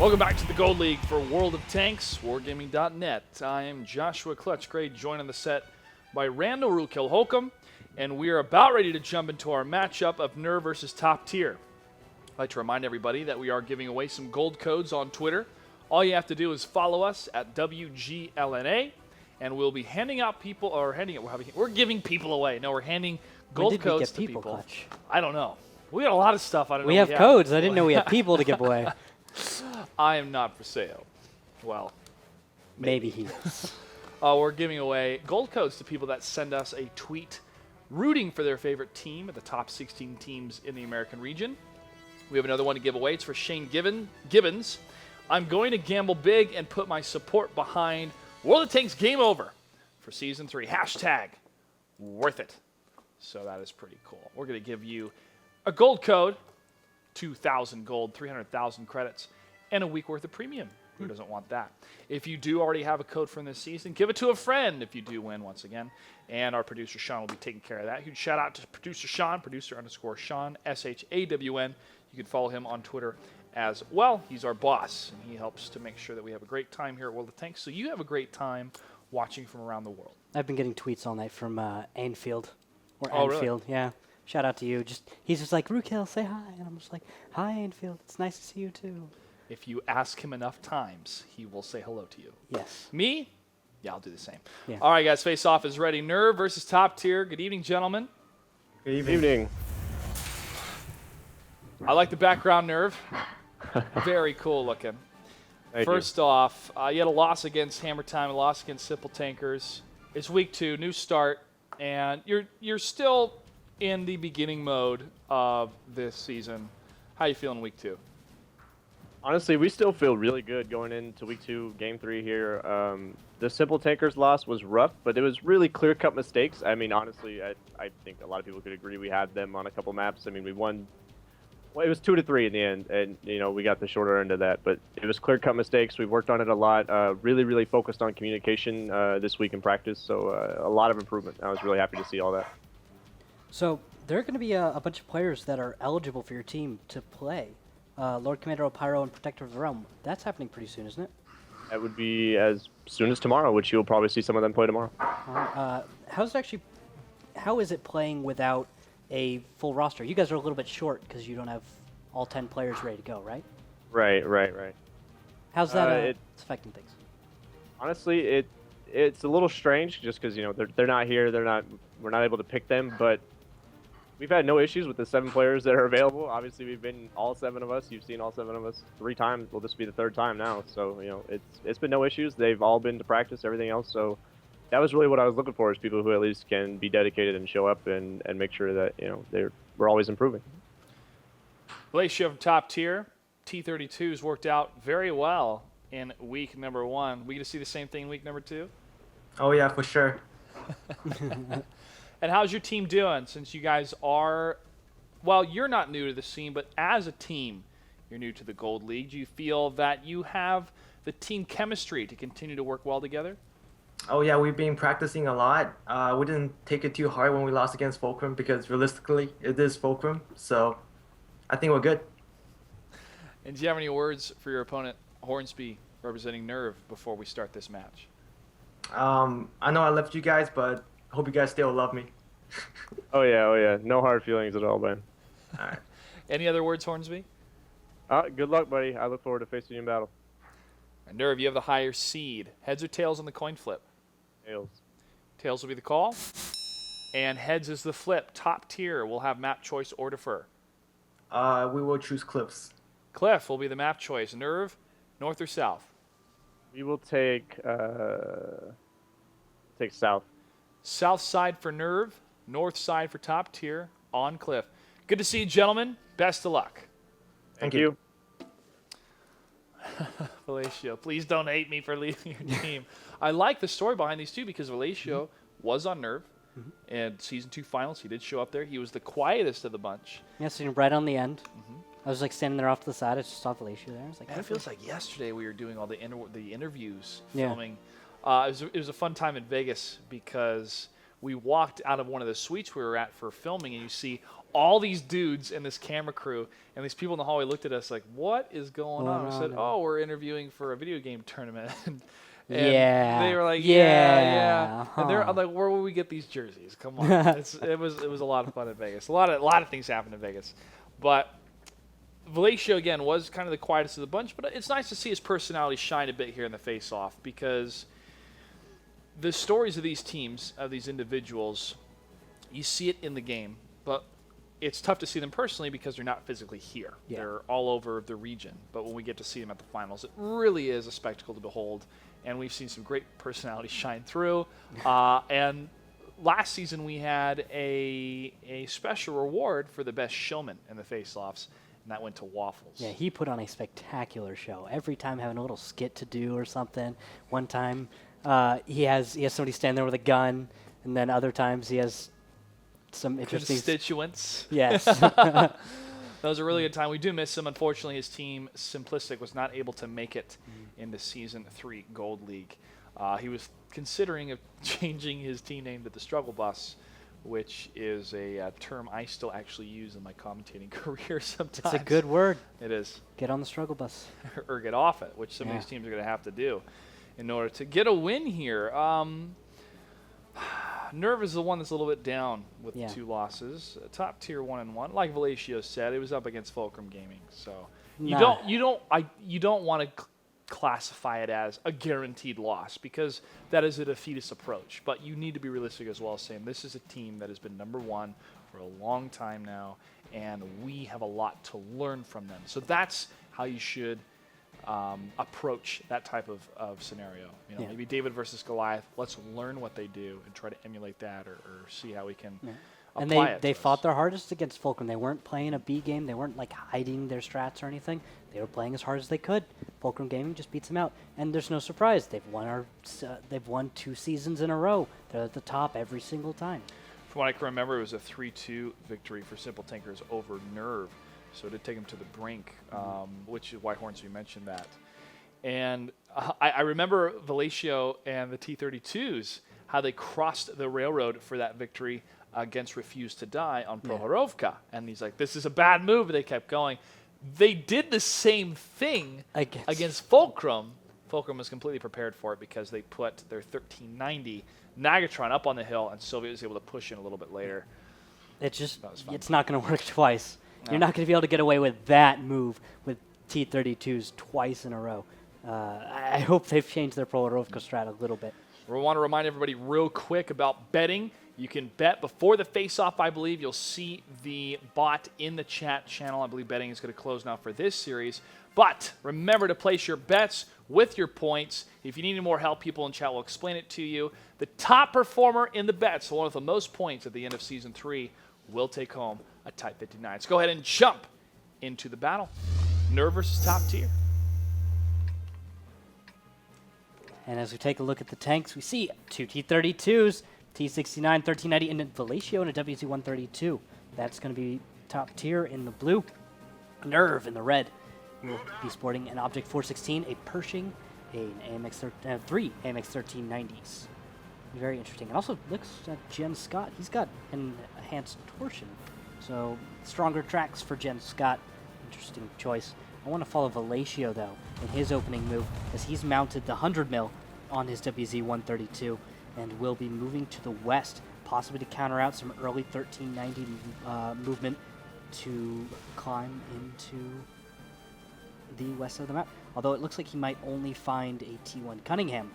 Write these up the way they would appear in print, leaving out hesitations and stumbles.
Welcome back to the Gold League for World of Tanks, Wargaming.net. I am Joshua Clutchgrade, joined on the set by Randall Rookhill Holcomb, and we are about ready to jump into our matchup of Nerve versus Top Tier. I'd like to remind everybody that we are giving away some gold codes on Twitter. All you have to do is follow us at WGLNA, and we'll be handing out people, or we're giving people away. No, we're handing gold codes to people. Clutch? I don't know. We got a lot of stuff. I don't know. We have codes. I didn't know we had people to give away. I am not for sale. Well, maybe he is. We're giving away gold codes to people that send us a tweet rooting for their favorite team at the top 16 teams in the American region. We have another one to give away. It's for Shane Gibbons. I'm going to gamble big and put my support behind World of Tanks Game Over for Season 3. Hashtag worth it. So that is pretty cool. We're going to give you a gold code, 2,000 gold, 300,000 credits, and a week worth of premium. Who doesn't want that? If you do already have a code from this season, give it to a friend if you do win once again. And our producer, Sean, will be taking care of that. Huge shout out to producer Sean, producer_Sean, SHAWN. You can follow him on Twitter as well. He's our boss, and he helps to make sure that we have a great time here at World of Tanks, so you have a great time watching from around the world. I've been getting tweets all night from Anfield. Really? Anfield, yeah. Shout out to you. He's just like, Rookhill, say hi. And I'm just like, hi, Anfield. It's nice to see you, too. If you ask him enough times, he will say hello to you. Yes. Me? Yeah, I'll do the same. Yeah. All right, guys, face-off is ready. Nerve versus Top Tier. Good evening, gentlemen. Good evening. I like the background, Nerve. Very cool looking. First off, you had a loss against Hammer Time, a loss against Simple Tankers. It's week 2, new start, and you're still in the beginning mode of this season. How you feeling week 2? Honestly, we still feel really good going into week 2, game 3 here. The Simple Tankers loss was rough, but it was really clear-cut mistakes. I mean, honestly, I think a lot of people could agree we had them on a couple maps. I mean, we won. Well, it was 2-3 in the end, and we got the shorter end of that. But it was clear-cut mistakes. We worked on it a lot. Really, really focused on communication this week in practice. So a lot of improvement. I was really happy to see all that. So there are going to be a bunch of players that are eligible for your team to play. Lord Commander Opyro and Protector of the Realm. That's happening pretty soon, isn't it? That would be as soon as tomorrow, which you'll probably see some of them play tomorrow. How is it playing without a full roster? You guys are a little bit short because you don't have all 10 players ready to go, right? Right. How's that it's affecting things? Honestly, it's a little strange just because they're not here. We're not able to pick them, but we've had no issues with the 7 players that are available. Obviously, we've been all 7 of us. You've seen all 7 of us 3 times. Well, this will be the 3rd time now. So it's been no issues. They've all been to practice, everything else. So that was really what I was looking for, is people who at least can be dedicated and show up and make sure that we're always improving. Ratio of Top Tier, T32's worked out very well in week number 1. We get to see the same thing in week number 2? Oh yeah, for sure. And how's your team doing, since you guys are, well, you're not new to the scene, but as a team, you're new to the Gold League. Do you feel that you have the team chemistry to continue to work well together? Oh yeah, we've been practicing a lot. We didn't take it too hard when we lost against Fulcrum because realistically, it is Fulcrum. So I think we're good. And do you have any words for your opponent, Hornsby, representing Nerve, before we start this match? I know I left you guys, but hope you guys still love me. Oh yeah. No hard feelings at all, man. All right. Any other words, Hornsby? Good luck, buddy. I look forward to facing you in battle. And Nerve, you have the higher seed. Heads or tails on the coin flip? Tails. Tails will be the call. And heads is the flip. Top Tier will have map choice or defer. We will choose Cliffs. Cliff will be the map choice. Nerve, north or south? We will take south. South side for Nerve, north side for Top Tier on Cliff. Good to see you, gentlemen. Best of luck. Thank you. Velatio, please don't hate me for leaving your team. I like the story behind these two because Velatio was on Nerve, and Season 2 finals, he did show up there. He was the quietest of the bunch. Yeah, sitting right on the end. I was like standing there off to the side. I just saw Velatio there. I was like, Man, it feels like yesterday we were doing all the interviews, Yeah. filming. It was a fun time in Vegas because we walked out of one of the suites we were at for filming, and you see all these dudes and this camera crew, and these people in the hallway looked at us like, what is going on? We said, oh, we're interviewing for a video game tournament. And they were like, yeah. Huh. And I'm like, where will we get these jerseys? Come on. It was a lot of fun in Vegas. A lot of things happened in Vegas. But Valatio, again, was kind of the quietest of the bunch, but it's nice to see his personality shine a bit here in the face-off, because the stories of these teams, of these individuals, you see it in the game, but it's tough to see them personally because they're not physically here. Yeah. They're all over the region. But when we get to see them at the finals, it really is a spectacle to behold. And we've seen some great personalities shine through. And last season we had a special reward for the best showman in the face-offs, and that went to Waffles. Yeah, he put on a spectacular show. Every time having a little skit to do or something. One time he has somebody stand there with a gun, and then other times he has some interesting Constituents. Yes. That was a really good time. We do miss him. Unfortunately, his team, Simplistic, was not able to make it into Season 3 Gold League. He was considering of changing his team name to the Struggle Bus, which is a term I still actually use in my commentating career sometimes. It's a good word. It is. Get on the struggle bus. Or get off it, which some of these teams are going to have to do in order to get a win here. Nerve is the one that's a little bit down with 2 losses. Top tier 1-1. Like Valatio said, it was up against Fulcrum Gaming. So you don't want to classify it as a guaranteed loss, because that is a defeatist approach. But you need to be realistic as well, saying this is a team that has been #1 for a long time now, and we have a lot to learn from them. So that's how you should approach that type of scenario. Maybe David versus Goliath. Let's learn what they do and try to emulate that, or see how we can apply it. And they fought their hardest against Fulcrum. They weren't playing a B game. They weren't like hiding their strats or anything. They were playing as hard as they could. Fulcrum Gaming just beats them out, and there's no surprise. They've won 2 seasons in a row. They're at the top every single time. From what I can remember, it was a 3-2 victory for Simple Tankers over Nerve. So it did take him to the brink, which is White Horns, you mentioned that. And I remember Valatio and the T-32s, how they crossed the railroad for that victory against Refuse to Die on Prohorovka. And he's like, this is a bad move, but they kept going. They did the same thing against Fulcrum. Fulcrum was completely prepared for it because they put their 1390 Nagatron up on the hill, and Soviet was able to push in a little bit later. It's not going to work twice. No. You're not going to be able to get away with that move with T-32s twice in a row. I hope they've changed their Prohorovka strat a little bit. We want to remind everybody real quick about betting. You can bet before the face-off, I believe. You'll see the bot in the chat channel. I believe betting is going to close now for this series. But remember to place your bets with your points. If you need any more help, people in chat will explain it to you. The top performer in the bets, the one with the most points at the end of Season 3, will take home a Type 59. Let's go ahead and jump into the battle. Nerve versus Top Tier. And as we take a look at the tanks, we see 2 T-32s, T-69, 1390, and a Valatio and a WZ-132. That's going to be Top Tier in the blue. Nerve in the red. We'll be sporting an Object 416, a Pershing, an AMX 3 AMX 1390s. Very interesting. And also looks at Jen Scott. He's got an enhanced torsion. So stronger tracks for Jen Scott. Interesting choice. I want to follow Valatio, though, in his opening move, as he's mounted the 100 mil on his WZ-132 and will be moving to the west, possibly to counter out some early 1390 movement to climb into the west of the map. Although it looks like he might only find a T1 Cunningham,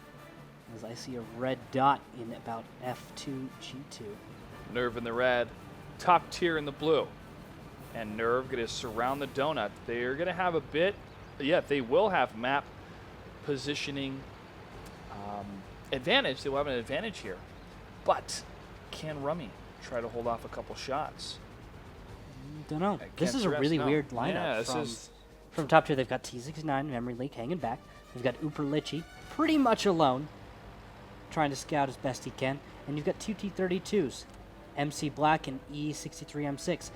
as I see a red dot in about F2, G2. Nerve in the red, Top Tier in the blue. And Nerve going to surround the donut. They're going to have a bit, they will have map positioning advantage. They will have an advantage here. But can Rummy try to hold off a couple shots? Don't know. This is a really weird lineup from Top Tier. They've got T69, Memory Leak hanging back. They've got Uperlichi pretty much alone, trying to scout as best he can. And you've got 2 T-32s, MC Black and E63M6.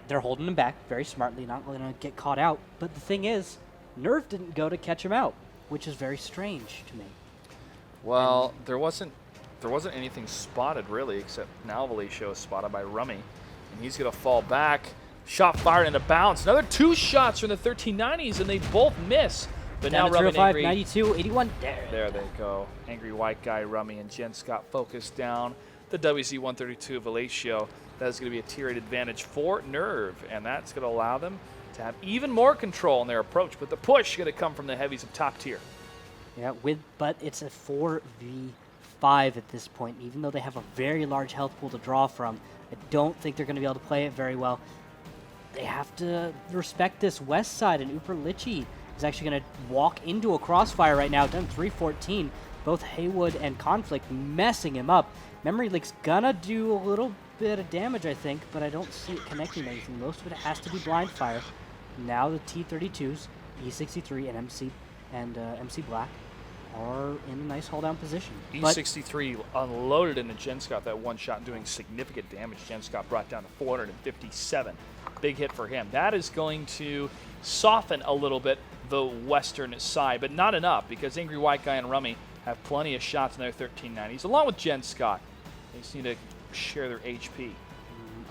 They're holding him back very smartly, not going to get caught out. But the thing is, Nerve didn't go to catch him out, which is very strange to me. Well, there wasn't there wasn't anything spotted really, except now Valacio is spotted by Rummy, and he's going to fall back. Shot fired and a bounce. Another 2 shots from the 1390s, and they both miss. But Down now to Rummy and 305, Angry, 92, 81. there they go. Angry White Guy, Rummy, and Jen Scott focused down the WZ-132 Valacio. That is going to be a tier 8 advantage for Nerve, and that's going to allow them to have even more control in their approach. But the push is going to come from the heavies of top tier. Yeah, but it's a 4v5 at this point. Even though they have a very large health pool to draw from, I don't think they're going to be able to play it very well. They have to respect this west side, and Uper Litchi is actually going to walk into a crossfire right now, done 314. Both Haywood and Conflict messing him up. Memory Leak's gonna do a little bit of damage, I think, but I don't see it connecting anything. Most of it has to be blind fire. Now the T-32s, E63 and MC Black are in a nice hold down position. E63 unloaded into Jen Scott, that one shot doing significant damage. Jen Scott brought down to 457. Big hit for him. That is going to soften a little bit the western side, but not enough, because Angry White Guy and Rummy have plenty of shots in their 1390s, along with Jen Scott. They just need to share their HP.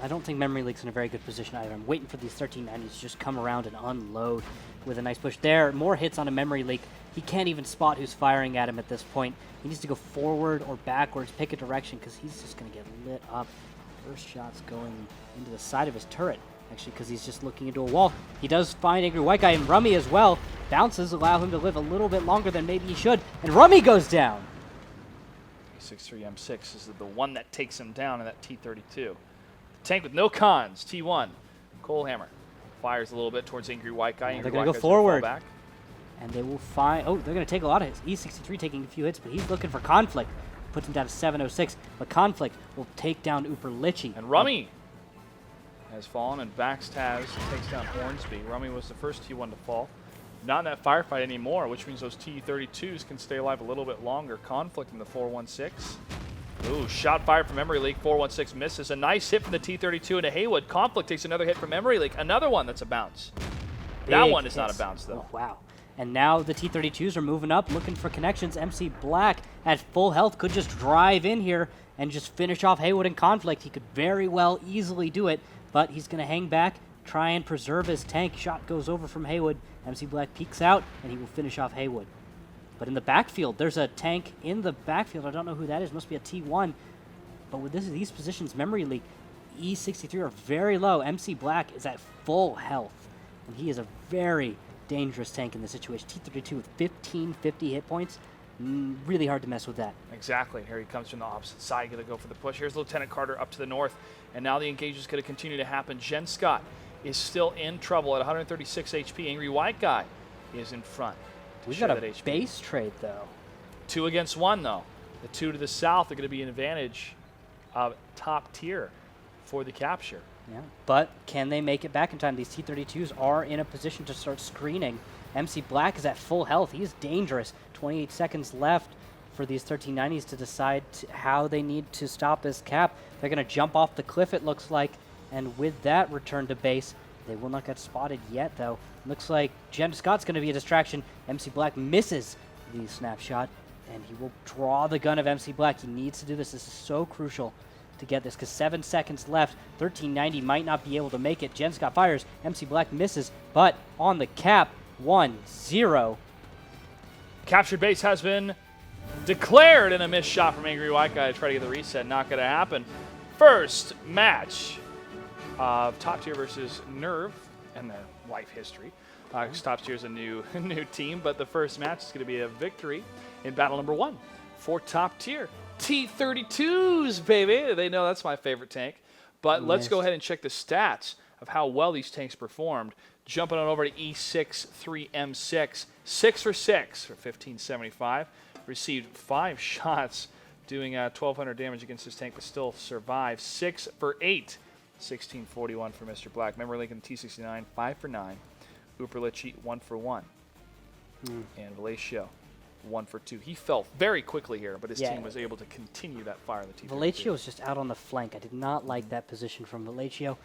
I don't think Memory Leak's in a very good position either. I'm waiting for these 1390s to just come around and unload with a nice push. There, more hits on a Memory Leak. He can't even spot who's firing at him at this point. He needs to go forward or backwards, pick a direction, because he's just going to get lit up. First shot's going into the side of his turret, actually, because he's just looking into a wall. He does find Angry White Guy and Rummy as well. Bounces allow him to live a little bit longer than maybe he should, and Rummy goes down. E63 M6 is the one that takes him down in that T-32. The tank with no cons, T1. Coalhammer fires a little bit towards Angry White Guy. They're going to go forward. And they will find... Oh, they're going to take a lot of hits. E63 taking a few hits, but he's looking for Conflict. Puts him down to 706. But Conflict will take down Uper Litchi. And Rummy has fallen, and Baxtaz takes down Hornsby. Rummy was the first T1 to fall. Not in that firefight anymore, which means those T-32s can stay alive a little bit longer. Conflict in the 416. Ooh, shot fired from Memory Leak. 416 misses. A nice hit from the T-32 into Haywood. Conflict takes another hit from Memory Leak. Another one that's a bounce. That one is not a bounce, though. Oh, wow. And now the T-32s are moving up, looking for connections. MC Black at full health could just drive in here and just finish off Haywood in Conflict. He could very well easily do it, but he's going to hang back, try and preserve his tank. Shot goes over from Haywood. MC Black peeks out, and he will finish off Haywood. But in the backfield, there's a tank in the backfield. I don't know who that is. Must be a T1. But with these positions, Memory Leak, E63 are very low. MC Black is at full health, and he is a very dangerous tank in this situation. T-32 with 1550 hit points. Really hard to mess with that. Exactly. Here he comes from the opposite side. Going to go for the push. Here's Lieutenant Carter up to the north. And now the engage is going to continue to happen. Jen Scott is still in trouble at 136 HP. Angry White Guy is in front. We've got a base trade, though. 2 against 1, though. The 2 to the south are going to be an advantage of top tier for the capture. Yeah, but can they make it back in time? These T-32s are in a position to start screening. MC Black is at full health. He is dangerous. 28 seconds left for these 1390s to decide how they need to stop this cap. They're going to jump off the cliff, it looks like, and with that, return to base. They will not get spotted yet, though. Looks like Jen Scott's going to be a distraction. MC Black misses the snapshot, and he will draw the gun of MC Black. He needs to do this. This is so crucial to get this, because 7 seconds left. 1390 might not be able to make it. Jen Scott fires. MC Black misses, but on the cap, 1-0. Captured base has been declared, in a missed shot from Angry White Guy to try to get the reset. Not going to happen. First match of Top Tier versus Nerve and their life history. Top Tier is a new team, but the first match is going to be a victory in battle number 1 for Top Tier. T-32s, baby. They know that's my favorite tank. But let's go ahead and check the stats of how well these tanks performed. Jumping on over to E63M6. 6 for 6 for 1575. Received 5 shots, doing 1,200 damage against this tank, but still survived. 6 for 8. 1641 for Mr. Black. Memory Link in the T-69. 5 for 9. Uper Litchi, 1 for 1. And Valacio, 1 for 2. He fell very quickly here, but his team was able to continue that fire in the T-32. Valacio was just out on the flank. I did not like that position from Valacio.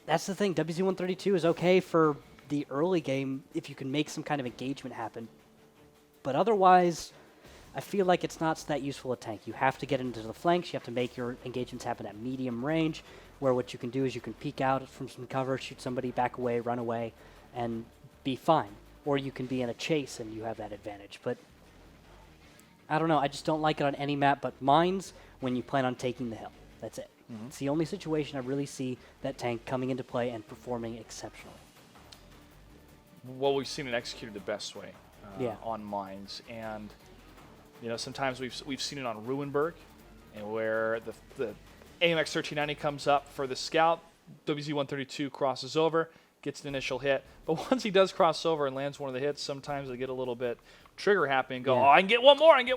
That's the thing. WZ-132 is okay for the early game if you can make some kind of engagement happen. But otherwise, I feel like it's not that useful a tank. You have to get into the flanks. You have to make your engagements happen at medium range, where what you can do is you can peek out from some cover, shoot somebody, back away, run away, and be fine. Or you can be in a chase and you have that advantage. But I don't know. I just don't like it on any map but mines when you plan on taking the hill. That's it. It's the only situation I really see that tank coming into play and performing exceptionally. Well, we've seen it executed the best way Yeah. on mines, and sometimes we've seen it on Ruinberg, and where the AMX 1390 comes up for the scout, WZ-132 crosses over, gets an initial hit, but once he does cross over and lands one of the hits, sometimes they get a little bit trigger happy and go, Yeah. oh, I can get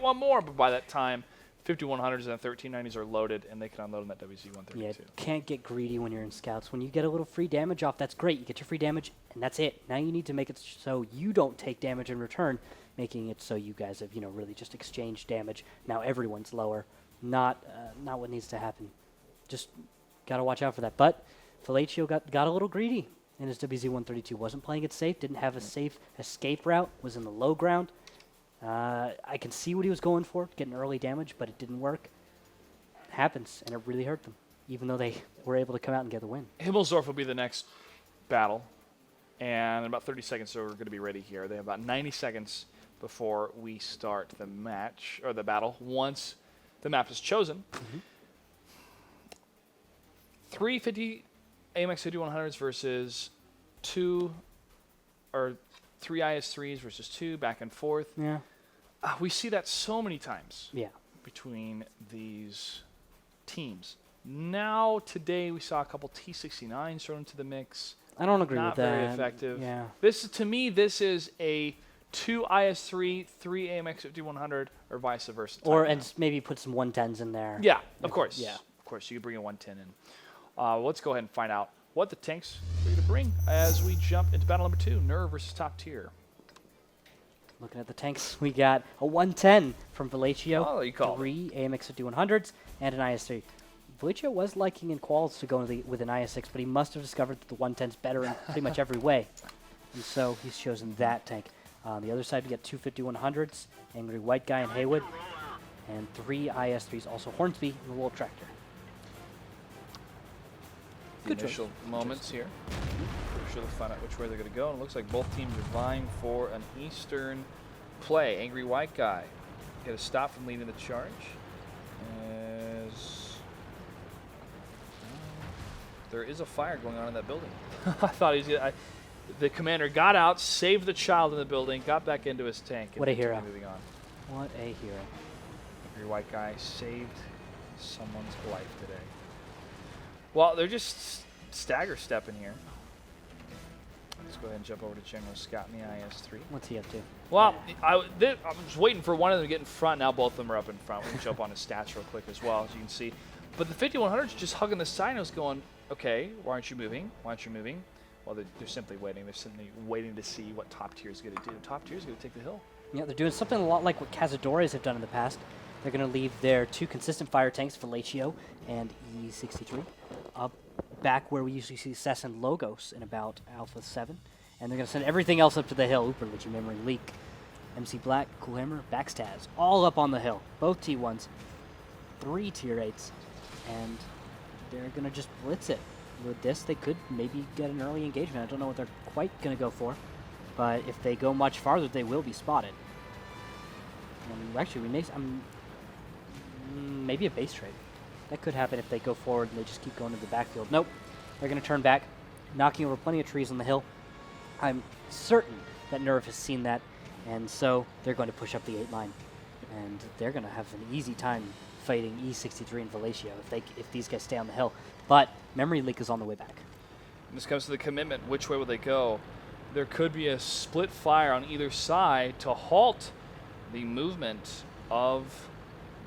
one more, but by that time, 5100s and 1390s are loaded, and they can unload on that WZ-132. Yeah, can't get greedy when you're in scouts. When you get a little free damage off, that's great. You get your free damage, and that's it. Now you need to make it so you don't take damage in return, making it so you guys have, really just exchanged damage. Now everyone's lower. Not what needs to happen. Just got to watch out for that. But Fallatio got a little greedy in his WZ-132. Wasn't playing it safe, didn't have a safe escape route, was in the low ground. I can see what he was going for, getting early damage, but it didn't work. It happens, and it really hurt them, even though they were able to come out and get the win. Himmelsdorf will be the next battle, and in about 30 seconds, so we're going to be ready here. They have about 90 seconds before we start the match, or the battle, once the map is chosen. 350 AMX 5100s versus 3 IS-3s versus 2, back and forth. Yeah. We see that so many times Yeah. between these teams. Now, today, we saw a couple T-69s thrown into the mix. I don't agree Not with that. very effective. Yeah. To me, this is a 2 IS-3, 3 AMX 5100, or vice versa. Or type and map. maybe put some 110s in there. Yeah, of course. Yeah. Of course, you can bring a 110 in. Let's go ahead and find out what the tanks are going to bring as we jump into battle number 2, Nerve versus Top Tier. Looking at the tanks, we got a 110 from Fallatio, Oh, you called it. 3 AMX 5100s, and an IS-3. Fallatio was liking in quals to go with an IS-6, but he must have discovered that the 110's better in pretty much every way. And so he's chosen that tank. On the other side, we got 2 5100s, Angry White Guy and Haywood, and 3 IS-3s, also Hornsby and the Wolf Tractor. The Good choice. initial moments here. Pretty sure they'll find out which way they're going to go. And it looks like both teams are vying for an Eastern play. Angry White Guy get a stop from leading the charge. As there is a fire going on in that building. I thought he was gonna, the commander got out, saved the child in the building, got back into his tank. And What a continued hero. Moving on. What a hero. Angry White Guy saved someone's life today. Well, they're just stagger stepping here. Let's go ahead and jump over to General Scott in the IS-3. What's he up to? Well, I was waiting for one of them to get in front. Now both of them are up in front. We can jump on his stats real quick as well, as you can see. But the 5100's just hugging the side and was going, okay, why aren't you moving? Why aren't you moving? Well, they're simply waiting. They're simply waiting to see what Top Tier is going to do. Top Tier is going to take the hill. Yeah, they're doing something a lot like what Cazadores have done in the past. They're going to leave their 2 consistent fire tanks, Fallatio and E63, up back where we usually see Cess and Logos in about Alpha 7. And they're going to send everything else up to the hill. Uperlich, Memory Leak, MC Black, Coolhammer, Backstaz, all up on the hill. Both T1s, 3 Tier 8s, and they're going to just blitz it. With this, they could maybe get an early engagement. I don't know what they're quite going to go for, but if they go much farther, they will be spotted. Actually, we may maybe a base trade. That could happen if they go forward and they just keep going to the backfield. Nope, they're going to turn back, knocking over plenty of trees on the hill. I'm certain that Nerve has seen that, and so they're going to push up the 8 line, and they're going to have an easy time fighting E63 and Fallatio if these guys stay on the hill. But Memory Leak is on the way back. When this comes to the commitment, which way will they go? There could be a split fire on either side to halt the movement of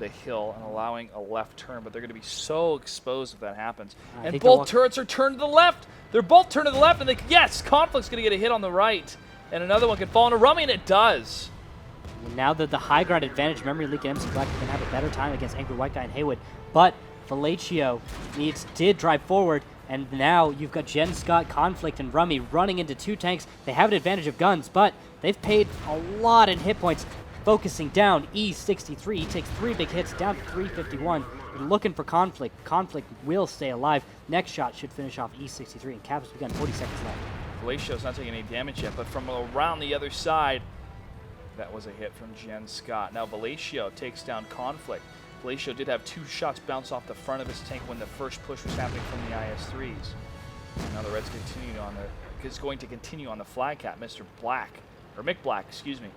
the hill and allowing a left turn, but they're going to be so exposed if that happens. And both turrets are turned to the left. They're both turned to the left, and yes, Conflict's going to get a hit on the right, and another one can fall into Rummy, and it does. And now that the high ground advantage, Memory Leak and MC Black can have a better time against Angry White Guy and Haywood, but Fallatio did drive forward, and now you've got Jen Scott, Conflict, and Rummy running into 2 tanks. They have an advantage of guns, but they've paid a lot in hit points. focusing down E63. He takes 3 big hits, down to 351. We're looking for Conflict. Conflict will stay alive. Next shot should finish off E63, and Cap has begun 40 seconds left. Valacio's not taking any damage yet, but from around the other side, that was a hit from Jen Scott. Now Valacio takes down Conflict. Valacio did have 2 shots bounce off the front of his tank when the first push was happening from the IS-3s. And now the Reds is going to continue on the flag cap, Mr. Black, or Mick Black, excuse me,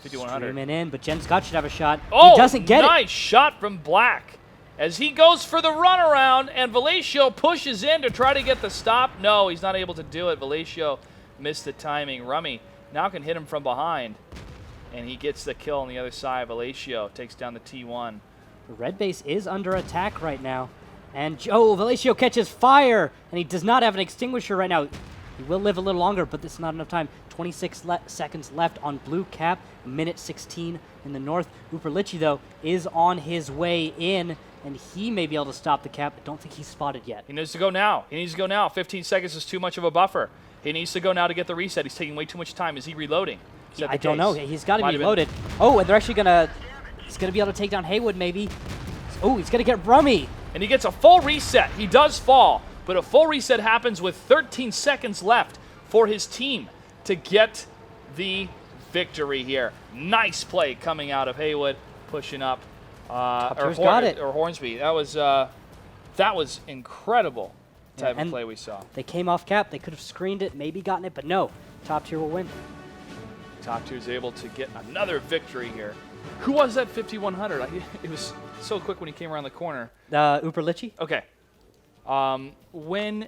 5100. Streaming in, but Jen Scott should have a shot. Oh, he doesn't get nice shot from Black as he goes for the runaround, and Valacio pushes in to try to get the stop. No, he's not able to do it. Valacio missed the timing. Rummy now can hit him from behind, and he gets the kill on the other side. Valacio takes down the T1. The red base is under attack right now. And Valacio catches fire, and he does not have an extinguisher right now. He will live a little longer, but this is not enough time. 26 seconds left on blue cap, a minute 16 in the north. Uperlichi, though, is on his way in, and he may be able to stop the cap. I don't think he's spotted yet. He needs to go now. He needs to go now. 15 seconds is too much of a buffer. He needs to go now to get the reset. He's taking way too much time. Is he reloading? I don't know. He's got to be loaded. Oh, and they're actually going to... He's going to be able to take down Haywood, maybe. Oh, he's going to get Rummy. And he gets a full reset. He does fall, but a full reset happens with 13 seconds left for his team to get the victory here. Nice play coming out of Haywood, pushing up. Or Hornsby. That was incredible type of play we saw. They came off cap. They could have screened it, maybe gotten it, but no. Top tier will win. Top tier is able to get another victory here. Who was that 5100? It was so quick when he came around the corner. Uperlichi? Okay. When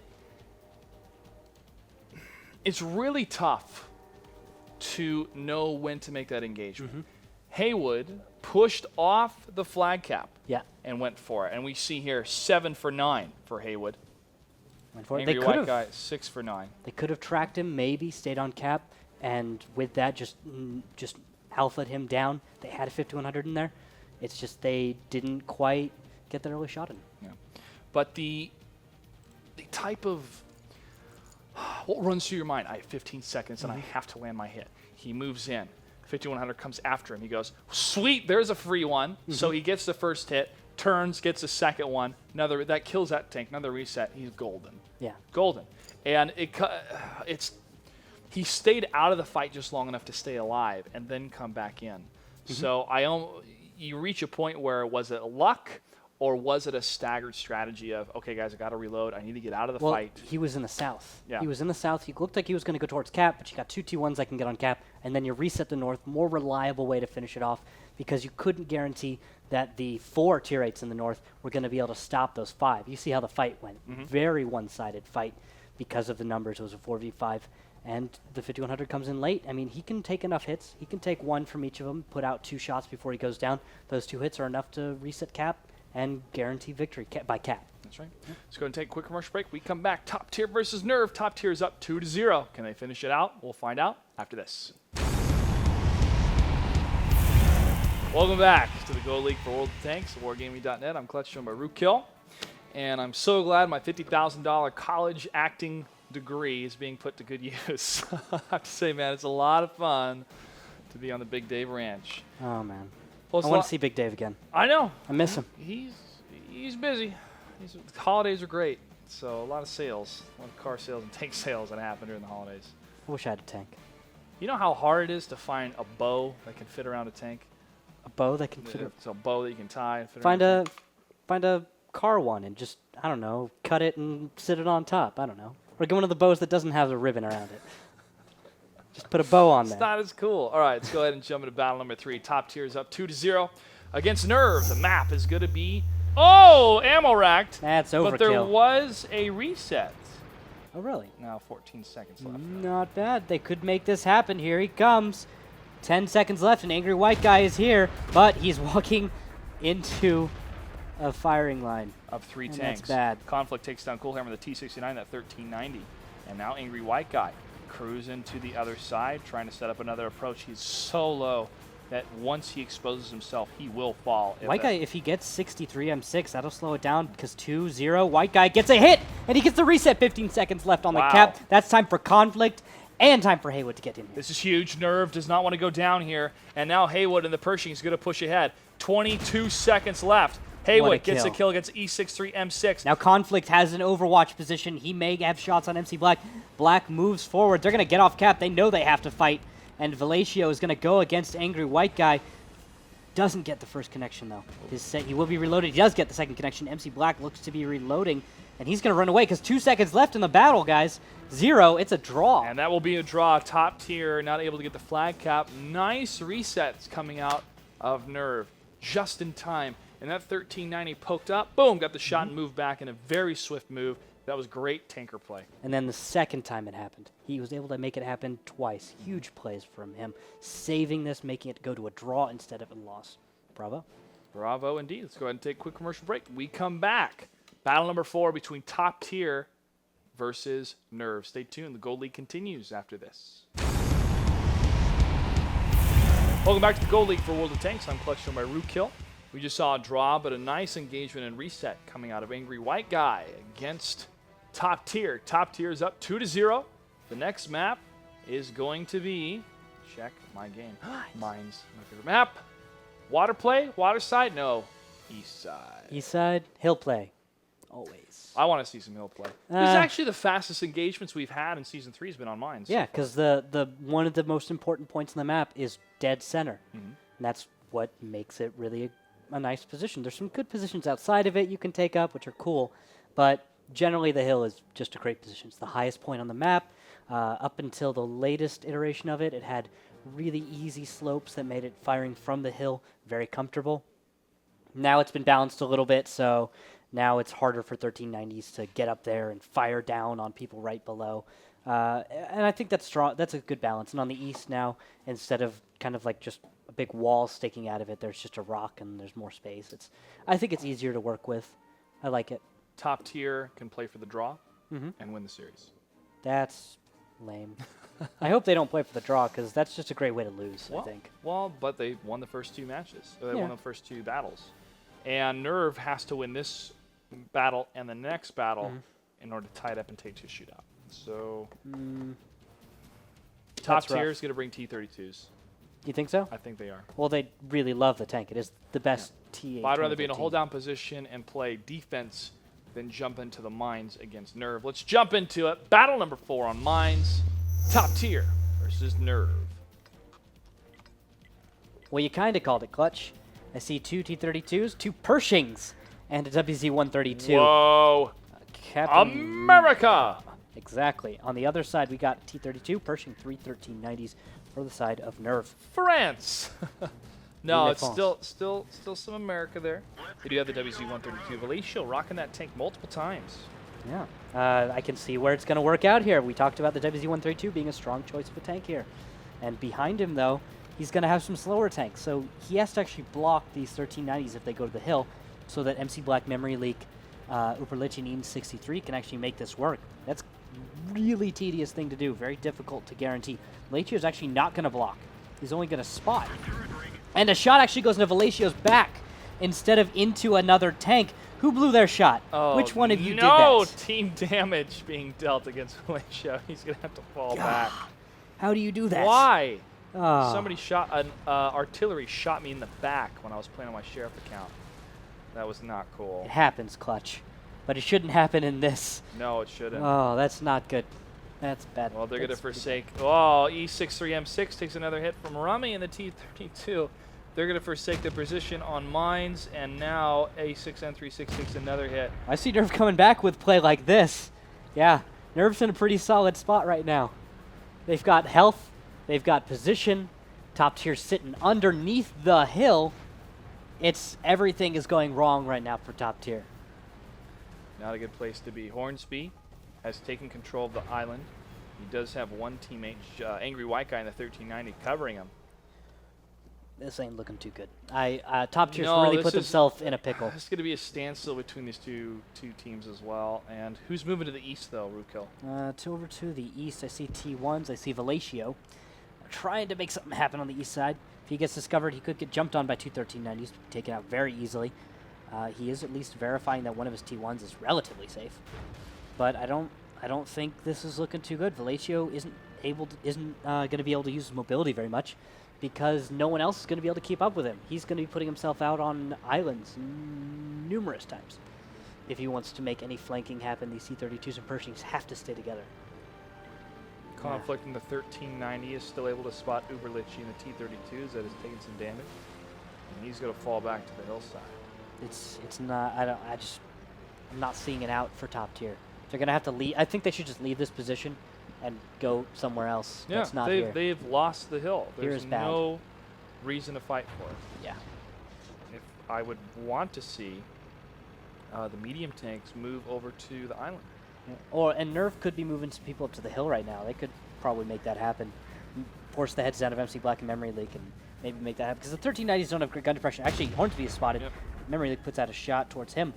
it's really tough to know when to make that engagement. Mm-hmm. Haywood pushed off the flag cap and went for it. And we see here 7 for 9 for Haywood. Went for it. Angry White Guy, 6 for 9. They could have tracked him, maybe stayed on cap, and with that just alpha'd him down. They had a 5100 in there. It's just they didn't quite get the early shot in. Yeah. But the type of what runs through your mind? I have 15 seconds and I have to land my hit. He moves in. 5100 comes after him. He goes, sweet, there's a free one. So he gets the first hit, turns, gets the second one. Another that kills that tank. Another reset. He's golden. Yeah. Golden. And he stayed out of the fight just long enough to stay alive and then come back in. So you reach a point where, was it luck or was it a staggered strategy of, okay, guys, I got to reload. I need to get out of the fight. He was in the south. Yeah. He was in the south. He looked like he was going to go towards cap, but you got 2 T1s that can get on cap, and then you reset the north. More reliable way to finish it off because you couldn't guarantee that the 4 tier 8s in the north were going to be able to stop those 5. You see how the fight went. Very one-sided fight because of the numbers. It was a 4v5. And the 5100 comes in late. I mean, he can take enough hits. He can take 1 from each of them, put out 2 shots before he goes down. Those 2 hits are enough to reset cap and guarantee victory by cap. That's right. Let's go and take a quick commercial break. We come back. Top tier versus Nerve. Top tier is up 2-0. Can they finish it out? We'll find out after this. Welcome back to the Go League for World of Tanks, Wargaming.net. I'm Clutch, joined by Rookkill. And I'm so glad my $50,000 college acting degree is being put to good use. I have to say, man, it's a lot of fun to be on the Big Dave Ranch. Oh, man. Well, I want to see Big Dave again. I know. I miss him. He's busy. Holidays are great, so a lot of sales, a lot of car sales and tank sales that happen during the holidays. I wish I had a tank. You know how hard it is to find a bow that can fit around a tank? A bow that can fit. It's a bow that you can tie and fit Find around a car one and just, I don't know, cut it and sit it on top. I don't know. Or get one of the bows that doesn't have a ribbon around it. Just put a bow on there. It's not as cool. All right, let's go ahead and jump into battle number 3. Top tier is up 2-0 against Nerve. The map is going to be, ammo racked. That's overkill. But there was a reset. Oh, really? Now 14 seconds left. Not bad. They could make this happen. Here he comes. 10 seconds left. An angry white guy is here, but he's walking into a firing line of 3 and tanks. That's bad. Conflict takes down Coolhammer, the T-69, that 1390. And now Angry White Guy cruising to the other side, trying to set up another approach. He's so low that once he exposes himself, he will fall. White Guy, if he gets 63 M6, that'll slow it down because 2-0. White Guy gets a hit, and he gets the reset. 15 seconds left on the cap. That's time for Conflict And time for Haywood to get in here. This is huge. Nerve does not want to go down here. And now Haywood in the Pershing is going to push ahead. 22 seconds left. Haywood gets a kill against E63M6. Now Conflict has an overwatch position. He may have shots on MC Black. Black moves forward. They're going to get off cap. They know they have to fight. And Velatio is going to go against Angry White Guy. Doesn't get the first connection, though. He will be reloaded. He does get the second connection. MC Black looks to be reloading. And he's going to run away because 2 seconds left in the battle, guys. 0. It's a draw. And that will be a draw. Top tier, not able to get the flag cap. Nice resets coming out of Nerve just in time. And that 1390 poked up. Boom, got the shot and moved back in a very swift move. That was great tanker play. And then the second time it happened, he was able to make it happen twice. Huge plays from him. Saving this, making it go to a draw instead of a loss. Bravo. Bravo indeed. Let's go ahead and take a quick commercial break. We come back. Battle number 4 between Top Tier versus Nerve. Stay tuned. The Gold League continues after this. Welcome back to the Gold League for World of Tanks. I'm Clutch, joined by Rootkill. We just saw a draw, but a nice engagement and reset coming out of Angry White Guy against Top Tier. Top Tier is up 2-0. The next map is going to be, check my game. Mine's my favorite map. Water play? Water side? No. East side. East side, hill play. Always. I want to see some hill play. This is actually the fastest engagements we've had in Season 3 has been on mines. Yeah, because the one of the most important points on the map is dead center. And that's what makes it really a nice position. There's some good positions outside of it you can take up, which are cool, but generally the hill is just a great position. It's the highest point on the map. Up until the latest iteration of it, it had really easy slopes that made it firing from the hill very comfortable. Now it's been balanced a little bit, so now it's harder for 1390s to get up there and fire down on people right below. And I think that's strong. That's a good balance. And on the east now, instead of kind of like just a big wall sticking out of it, there's just a rock and there's more space. I think it's easier to work with. I like it. Top Tier can play for the draw and win the series. That's lame. I hope they don't play for the draw because that's just a great way to lose, I think. Well, but they won the first 2 matches. Or they won the first 2 battles. And Nerve has to win this battle and the next battle in order to tie it up and take to a shootout. So Top Tier is going to bring T-32s. You think so? I think they are. Well, they really love the tank. It is the best T8. But I'd rather be in a hold-down position and play defense than jump into the mines against Nerve. Let's jump into it. Battle number 4 on mines. Top Tier versus Nerve. Well, you kind of called it, Clutch. I see 2 T-32s, 2 Pershings, and a WZ-132. Whoa. Captain America! Exactly. On the other side, we got T-32, Pershing 3 1390s for the side of Nerve. France! No, it's France. still some America there. They do have the WZ-132. Velatio rocking that tank multiple times. Yeah. I can see where it's going to work out here. We talked about the WZ-132 being a strong choice of a tank here. And behind him, though, he's going to have some slower tanks. So he has to actually block these 1390s if they go to the hill so that MC Black Memory Leak Uperlichinin 63 can actually make this work. That's really tedious thing to do. Very difficult to guarantee. Velatio is actually not going to block. He's only going to spot. And a shot actually goes into Velatio's back instead of into another tank. Who blew their shot? Oh, Which one of you did that? No team damage being dealt against Velatio. He's going to have to fall back. How do you do that? Why? Oh. Somebody shot, artillery shot me in the back when I was playing on my sheriff account. That was not cool. It happens, Clutch. But it shouldn't happen in this. No, it shouldn't. Oh, that's not good. That's bad. Well, they're going to That's pretty forsake. Oh, E63M6 takes another hit from Rummy in the T-32. They're going to forsake the position on mines, and now A6N36 takes another hit. bad. I see Nerve coming back with play like this. Yeah, Nerve's in a pretty solid spot right now. They've got health. They've got position. Top Tier sitting underneath the hill. Everything is going wrong right now for Top Tier. Not a good place to be. Hornsby has taken control of the island. He does have one teammate, Angry White Guy in the 1390, covering him. This ain't looking too good. Top Tier's really put themselves in a pickle. It's going to be a standstill between these two teams as well. And who's moving to the east, though, Rootkill? Over to the east, I see T1s. I see Velatio trying to make something happen on the east side. If he gets discovered, he could get jumped on by 2 1390s, taken out very easily. He is at least verifying that one of his T1s is relatively safe. But I don't think this is looking too good. Velatio isn't isn't going to be able to use his mobility very much because no one else is going to be able to keep up with him. He's going to be putting himself out on islands numerous times. If he wants to make any flanking happen, these C-32s and Pershings have to stay together. Conflict in the 1390 is still able to spot Uberlich in the T-32s that is taking some damage. And he's going to fall back to the hillside. It's not, I'm not seeing it out for top tier. They're going to have to leave. I think they should just leave this position and go somewhere else. Yeah, that's not here. they've lost the hill. Here There's is bad. no reason to fight for it. Yeah. If I would want to see the medium tanks move over to the island. Yeah. And Nerv could be moving some people up to the hill right now. They could probably make that happen. Force the heads down of MC Black and Memory Leak and maybe make that happen. Because the 1390s don't have great gun depression. Actually, Hornsby is spotted. Yep. Memory Leak puts out a shot towards him,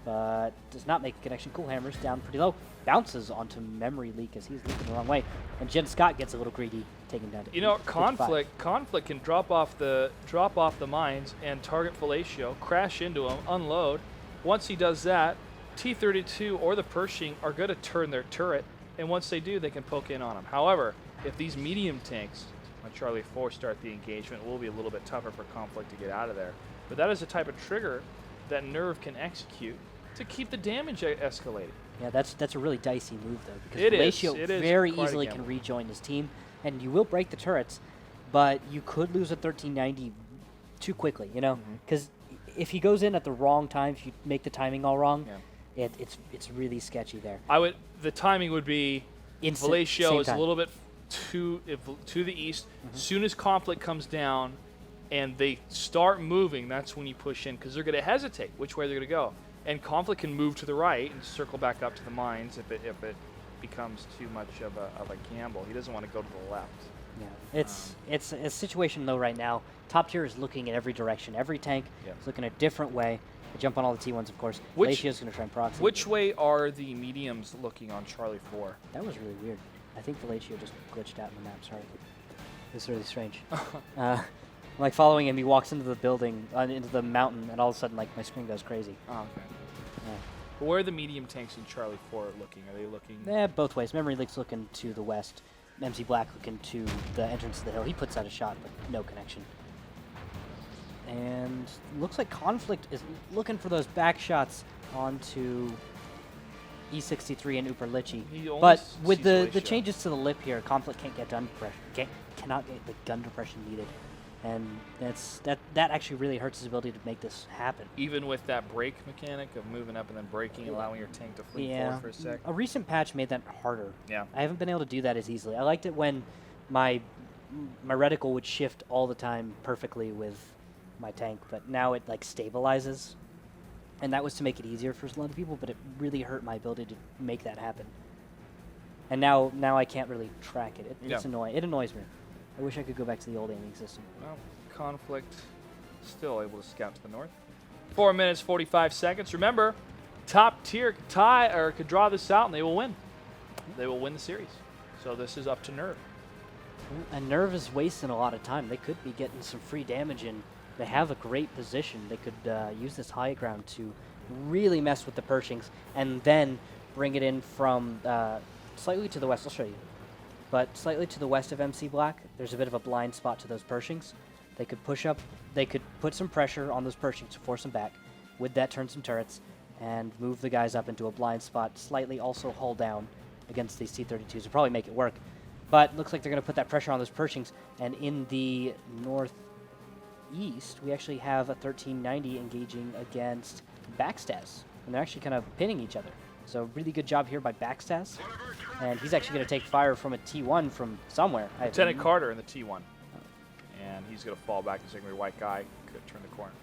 but does not make a connection. Cool Hammer's down pretty low. Bounces onto Memory Leak as he's looking the wrong way. And Jen Scott gets a little greedy, taken down to You know, 55. conflict can drop off the mines and target Fellatio, crash into him, unload. Once he does that, T-32 or the Pershing are going to turn their turret, and once they do, they can poke in on him. However, if these medium tanks on Charlie 4 start the engagement, it will be a little bit tougher for conflict to get out of there. But that is a type of trigger that Nerv can execute to keep the damage escalating. Yeah, that's a really dicey move, though, because It is. Fellatio It is very quite a easily gamble. can rejoin his team, and you will break the turrets, but you could lose a 1390 too quickly, you know? Because if he goes in at the wrong time, if you make the timing all wrong, it's really sketchy there. The timing would be Fellatio same is a time. little bit to the east. As soon as conflict comes down and they start moving, that's when you push in because they're going to hesitate which way they're going to go. And conflict can move to the right and circle back up to the mines if it becomes too much of a gamble. He doesn't want to go to the left. Yeah, it's a situation though right now. Top tier is looking in every direction. Every tank is looking a different way. They jump on all the T1s, of course. Felatio's going to try and proxy. Which way are the mediums looking on Charlie 4? That was really weird. I think Felatio just glitched out in the map. Sorry. It's really strange. Like following him, he walks into the building, into the mountain, and all of a sudden, like my screen goes crazy. Oh, okay. Yeah. Where are the medium tanks in Charlie 4 looking? Are they looking? Both ways. Memory Leak's looking to the west. MC Black looking to the entrance to the hill. He puts out a shot, but no connection. And looks like Conflict is looking for those back shots onto E63 and Uberlich. But with the changes to the lip here, Conflict can't get gun depression. Cannot get the gun depression needed. And that actually really hurts his ability to make this happen. Even with that brake mechanic of moving up and then braking, allowing your tank to flee forward for a sec. A recent patch made that harder. Yeah. I haven't been able to do that as easily. I liked it when my reticle would shift all the time perfectly with my tank, but now it like stabilizes. And that was to make it easier for a lot of people, but it really hurt my ability to make that happen. And now I can't really track it. It's annoying. It annoys me. I wish I could go back to the old aiming system. Well, Conflict still able to scout to the north. 4 minutes, 45 seconds. Remember, top tier could tie or could draw this out and they will win. They will win the series. So this is up to Nerv. And Nerv is wasting a lot of time. They could be getting some free damage in. They have a great position. They could use this high ground to really mess with the Pershings and then bring it in from slightly to the west. I'll show you. But slightly to the west of MC Black, there's a bit of a blind spot to those Pershings. They could push up, they could put some pressure on those Pershings to force them back. With that, turn some turrets and move the guys up into a blind spot, slightly also hull down against these T-32s to probably make it work. But looks like they're going to put that pressure on those Pershings. And in the northeast, we actually have a 1390 engaging against Backstas. And they're actually kind of pinning each other. So really good job here by Backstas. And he's actually going to take fire from a T1 from somewhere. Lieutenant Carter in the T1. And he's going to fall back. This angry white guy could turn the corner.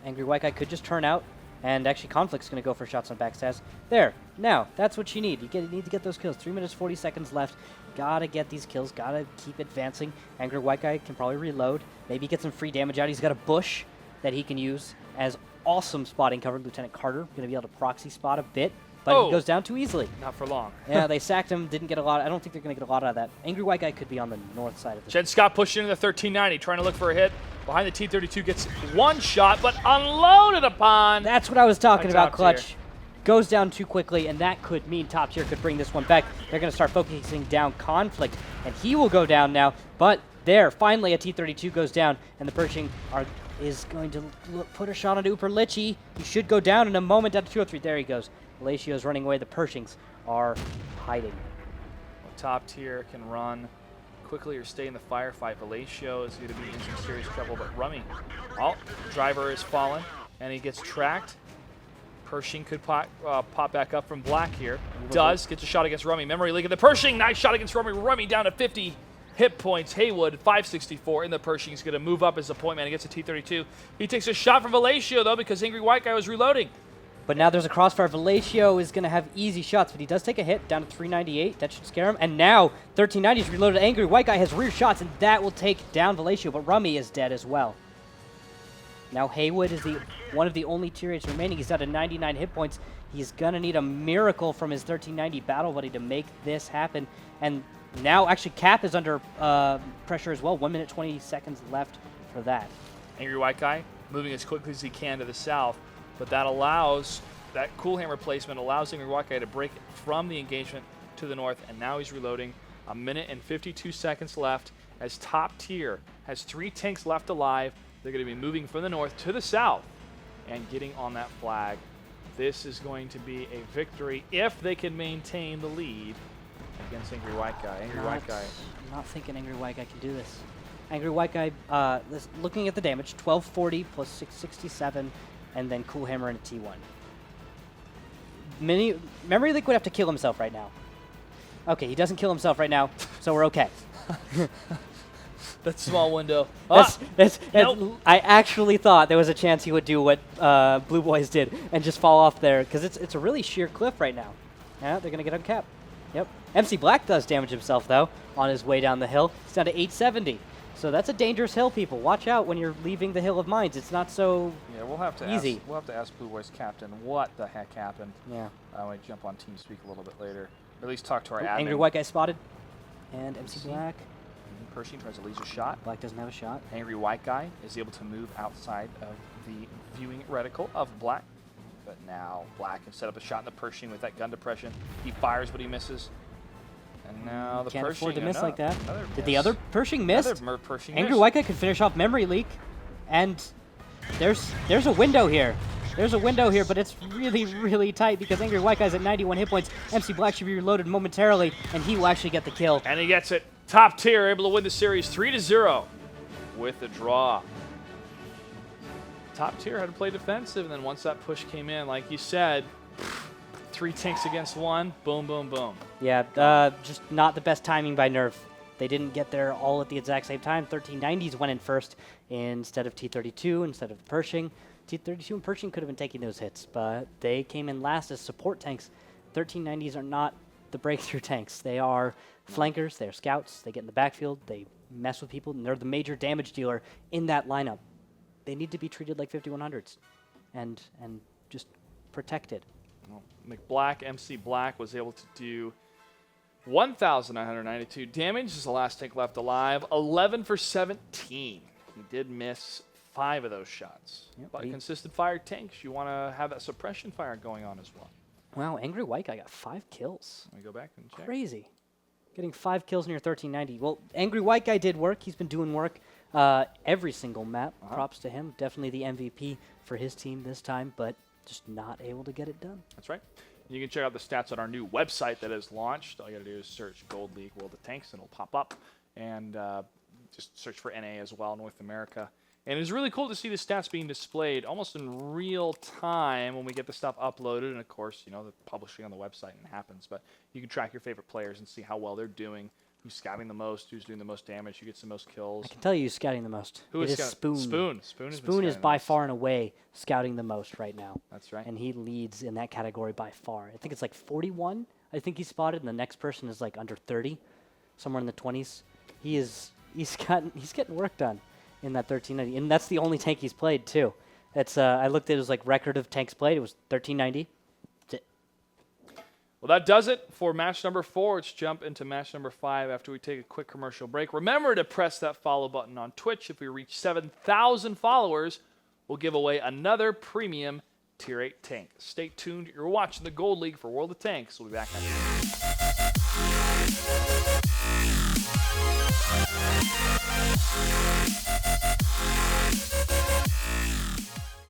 Angry white guy could just turn out. And actually Conflict's going to go for shots on Backstas. There. Now, that's what you need. You need to get those kills. 3 minutes, 40 seconds left. Gotta get these kills. Gotta keep advancing. Angry white guy can probably reload. Maybe get some free damage out. He's got a bush that he can use as awesome spotting cover. Lieutenant Carter going to be able to proxy spot a bit. But he goes down too easily. Not for long. Yeah, they sacked him. Didn't get a lot. I don't think they're going to get a lot out of that. Angry white guy could be on the north side of this. Jen Scott pushed into the 1390, trying to look for a hit. Behind the T-32 gets one shot, but unloaded upon. That's what I was talking about, Clutch. goes down too quickly, and that could mean top tier could bring this one back. They're going to start focusing down Conflict, and he will go down now. But there, finally, a T-32 goes down, and the Pershing is going to put a shot on Uber Litchi. He should go down in a moment down to 203. There he goes. Valacio's running away. The Pershings are hiding. Well, top tier can run quickly or stay in the firefight. Valacio is going to be in some serious trouble, but Rummy, oh, driver is fallen, and he gets tracked. Pershing could pop back up from black here. Does, gets a shot against Rummy. Memory leak of the Pershing, nice shot against Rummy. Rummy down to 50 hit points. Haywood, 564, and the Pershing is going to move up as a point man against a T-32. He takes a shot from Valacio, though, because Angry White Guy was reloading. But now there's a crossfire. Valacio is going to have easy shots, but he does take a hit down to 398. That should scare him. And now 1390 is reloaded. Angry White Guy has rear shots, and that will take down Valacio, but Rummy is dead as well. Now Haywood is one of the only tier 8s remaining. He's down to 99 hit points. He's going to need a miracle from his 1390 battle buddy to make this happen. And now actually Cap is under pressure as well. 1 minute 20 seconds left for that. Angry White Guy moving as quickly as he can to the south, but that allows, that cool hammer placement allows Angry White Guy to break from the engagement to the north, and now he's reloading. 1 minute and 52 seconds left as top tier has 3 tanks left alive. They're going to be moving from the north to the south and getting on that flag. This is going to be a victory if they can maintain the lead against Angry White Guy. I'm not thinking Angry White Guy can do this. Angry White Guy, looking at the damage, 1240 plus 667, and then Cool Hammer and a T1. Memory Leak would have to kill himself right now. Okay, he doesn't kill himself right now, so we're okay. That small window. Nope. I actually thought there was a chance he would do what Blue Boys did and just fall off there, because it's a really sheer cliff right now. Yeah, they're going to get on cap. Yep. MC Black does damage himself, though, on his way down the hill. He's down to 870. So that's a dangerous hill, people. Watch out when you're leaving the Hill of Mines. It's not so we'll have to easy. We'll have to ask Blue Boys captain what the heck happened. Yeah. I might jump on TeamSpeak a little bit later. Or at least talk to our admin. Angry White Guy spotted. And MC Black. Pershing tries a laser shot. Black doesn't have a shot. Angry White Guy is able to move outside of the viewing reticle of Black. But now Black can set up a shot in the Pershing with that gun depression. He fires, but he misses. And now the Can't Pershing. afford to miss like that. Did the miss. other Pershing miss? Pershing Angry missed. White Guy could finish off Memory Leak. And there's a window here. There's a window here, but it's really, really tight because Angry White Guy's at 91 hit points. MC Black should be reloaded momentarily, and he will actually get the kill. And he gets it. Top tier, able to win the series 3-0 with the draw. Top tier had to play defensive, and then once that push came in, like you said, 3 tanks against 1, boom, boom, boom. Yeah, just not the best timing by Nerf. They didn't get there all at the exact same time. 1390s went in first instead of T32, instead of Pershing. T32 and Pershing could have been taking those hits, but they came in last as support tanks. 1390s are not the breakthrough tanks. They are flankers, they're scouts, they get in the backfield, they mess with people, and they're the major damage dealer in that lineup. They need to be treated like 5100s and just protected. Well, McBlack, MC Black, was able to do 1,992 damage. This is the last tank left alive. 11 for 17. He did miss 5 of those shots. Yep, But consistent fire tanks, you want to have that suppression fire going on as well. Wow, Angry White Guy got 5 kills. Let me go back and check. Crazy. Getting 5 kills near 1390. Well, Angry White Guy did work. He's been doing work every single map. Props to him. Definitely the MVP for his team this time, but just not able to get it done. That's right. You can check out the stats on our new website that is launched. All you got to do is search Gold League World of Tanks, and it'll pop up. And just search for NA as well, North America. And it's really cool to see the stats being displayed almost in real time when we get the stuff uploaded. And, of course, you know, the publishing on the website happens. But you can track your favorite players and see how well they're doing, who's scouting the most, who's doing the most damage, who gets the most kills. I can tell you who's scouting the most. Who is Spoon. Spoon is by far and away scouting the most right now. That's right. And he leads in that category by far. I think it's like 41, I think he's spotted, and the next person is like under 30, somewhere in the 20s. He's getting work done in that 1390, and that's the only tank he's played too. It's I looked at his like record of tanks played. It was 1390. That's it. Well, that does it for match number 4. Let's jump into match number 5 after we take a quick commercial break. Remember to press that follow button on Twitch. If we reach 7,000 followers, we'll give away another premium Tier 8 tank. Stay tuned. You're watching the Gold League for World of Tanks. We'll be back next.